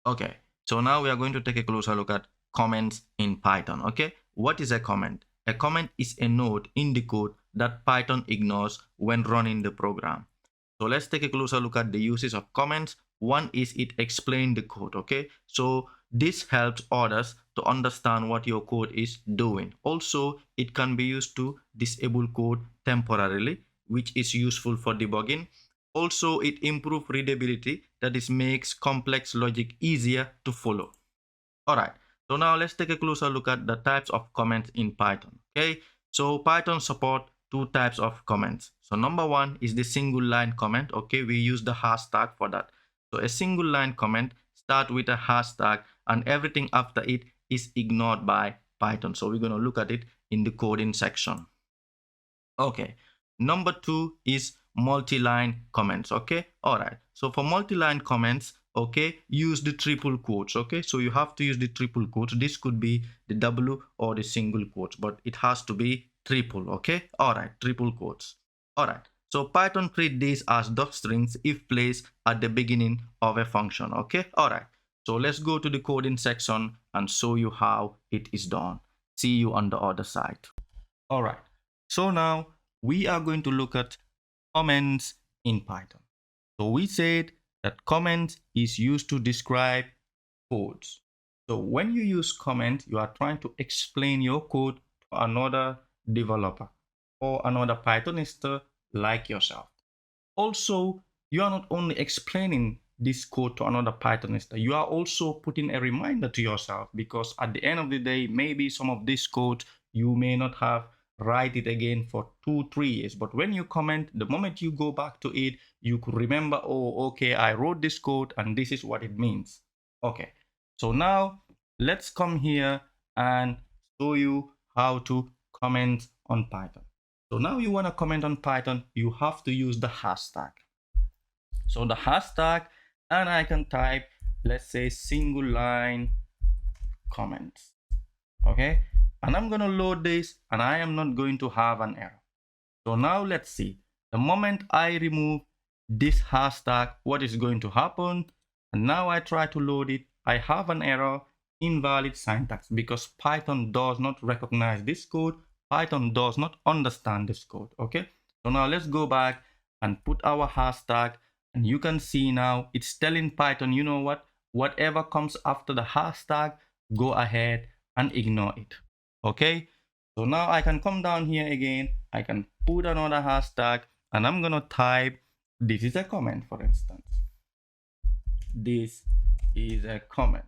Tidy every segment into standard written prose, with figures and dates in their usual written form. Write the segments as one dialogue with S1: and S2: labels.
S1: Okay, so now we are going to take a closer look at comments in Python. Okay, what is a comment? A comment is a node in the code that Python ignores when running the program. So let's take a closer look at the uses of comments. One is it explains the code. Okay, so this helps others to understand what your code is doing. Also, it can be used to disable code temporarily, which is useful for debugging. Also, it improves readability, that is, makes complex logic easier to follow. All right, so now let's take a closer look at the types of comments in Python. Okay, so Python support two types of comments. So number one is the single line comment. Okay, we use the hashtag for that. So a single line comment start with a hashtag and everything after it is ignored by Python. So we're going to look at it in the coding section. Okay, number two is multi-line comments. Okay, all right, so for multi-line comments, okay, use the triple quotes. Okay, so you have to use the triple quotes. This could be the double or the single quotes, but it has to be triple. Okay, all right, triple quotes. All right, so Python treat these as docstrings if placed at the beginning of a function. Okay, all right, so let's go to the coding section and show you how it is done. See you on the other side. All right, so now we are going to look at comments in Python. So we said that comments is used to describe codes. So when you use comment, you are trying to explain your code to another developer or another Pythonista like yourself. Also, you are not only explaining this code to another Pythonista, you are also putting a reminder to yourself, because at the end of the day, maybe some of this code you may not have write it again for 2-3 years, but when you comment, the moment you go back to it, you could remember, oh, okay, I wrote this code and this is what it means. Okay, so now let's come here and show you how to comment on Python. So now you want to comment on Python, you have to use the hashtag. So the hashtag, and I can type, let's say, single line comments. Okay, and I'm going to load this and I am not going to have an error. So now let's see, the moment I remove this hashtag, what is going to happen? And now I try to load it, I have an error, invalid syntax, because Python does not recognize this code. Python does not understand this code. Okay, so now let's go back and put our hashtag, and you can see now it's telling Python, you know what, whatever comes after the hashtag, go ahead and ignore it. Okay, so now I can come down here again, I can put another hashtag, and I'm gonna type, this is a comment, for instance. This is a comment.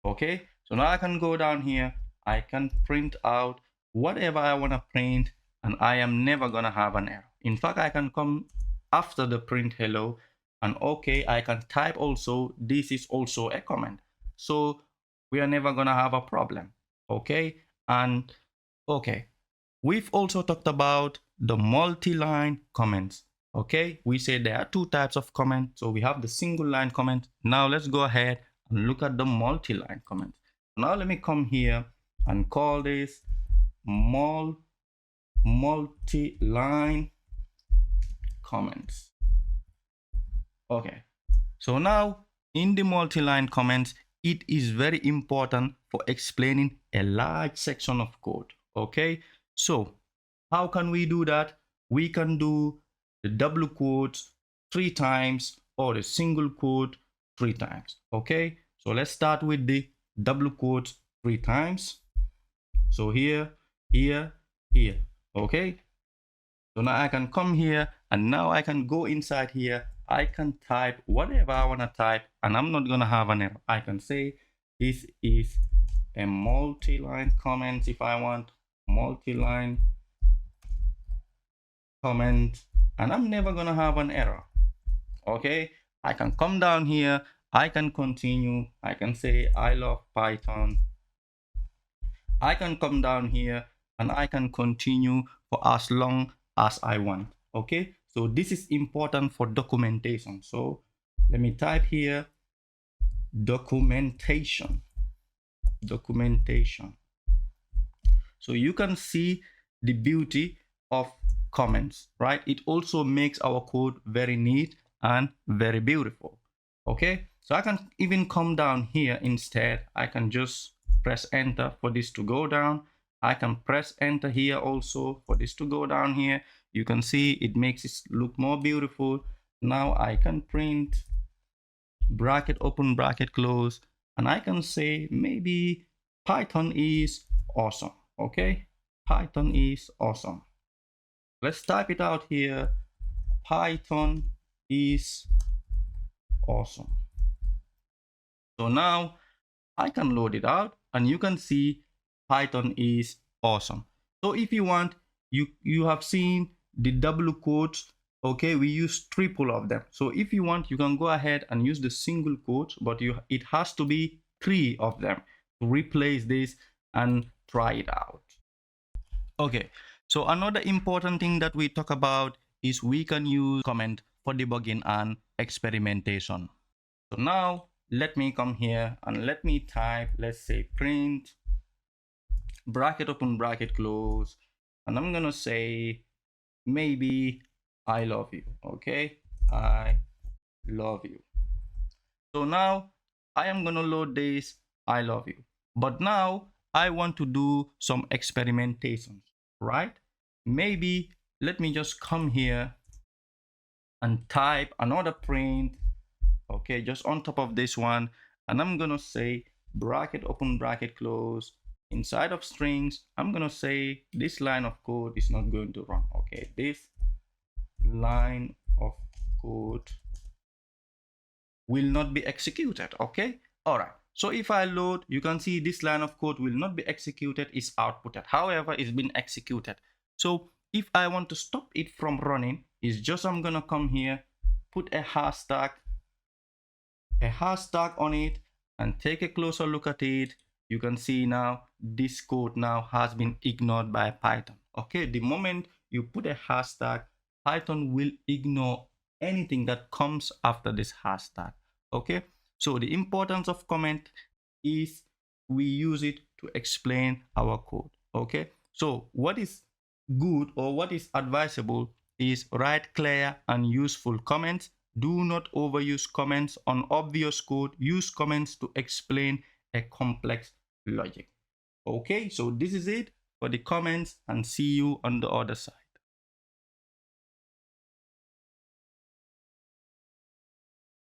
S1: Okay, so now I can go down here, I can print out whatever I want to print, and I am never gonna have an error. In fact, I can come after the print hello, and okay, I can type also, this is also a comment. So we are never gonna have a problem. Okay, and okay, we've also talked about the multi-line comments. Okay, we said there are two types of comment. So we have the single line comment. Now let's go ahead and look at the multi-line comments. Now let me come here and call this multi-line comments. Okay, so now in the multi-line comments, it is very important for explaining a large section of code. Okay, so how can we do that? We can do the double quotes 3 times or the single quote 3 times. Okay, so let's start with the double quotes 3 times. So here, here, here. Okay, so now I can come here and now I can go inside here. I can type whatever I want to type and I'm not going to have an error. I can say this is a multi-line comment if I want, multi-line comment, and I'm never going to have an error. Okay, I can come down here, I can continue, I can say I love Python. I can come down here and I can continue for as long as I want. Okay, so this is important for documentation. So let me type here documentation. So you can see the beauty of comments, right? It also makes our code very neat and very beautiful. Okay, So I can even come down here instead. I can just press enter for this to go down. I can press enter here also for this to go down here. You can see it makes it look more beautiful. Now I can print bracket open bracket close, and I can say maybe Python is awesome. Okay, Python is awesome. Let's type it out here. Python is awesome. So now I can load it out and you can see Python is awesome. So if you want, you have seen the double quotes. Okay, we use triple of them. So if you want, you can go ahead and use the single quotes, but it has to be 3 of them to replace this and try it out. Okay, so another important thing that we talk about is we can use comment for debugging and experimentation. So now let me come here and let me type, let's say print bracket open bracket close, and I'm gonna say maybe I love you. Okay, I love you. So now I am gonna load this I love you, but now I want to do some experimentation, right? Maybe let me just come here and type another print, okay, just on top of this one, and I'm gonna say bracket open bracket close. Inside of strings, I'm gonna say this line of code is not going to run. Okay, this line of code will not be executed. Okay, all right. So if I load, you can see this line of code will not be executed, is outputted. However, it's been executed. So if I want to stop it from running, it's just I'm gonna come here, put a hashtag on it, and take a closer look at it. You can see now this code now has been ignored by Python. Okay, the moment you put a hashtag, Python will ignore anything that comes after this hashtag. Okay, so the importance of comment is we use it to explain our code. Okay, so what is good or what is advisable is write clear and useful comments. Do not overuse comments on obvious code. Use comments to explain a complex logic. Okay, so this is it for the comments, and see you on the other side.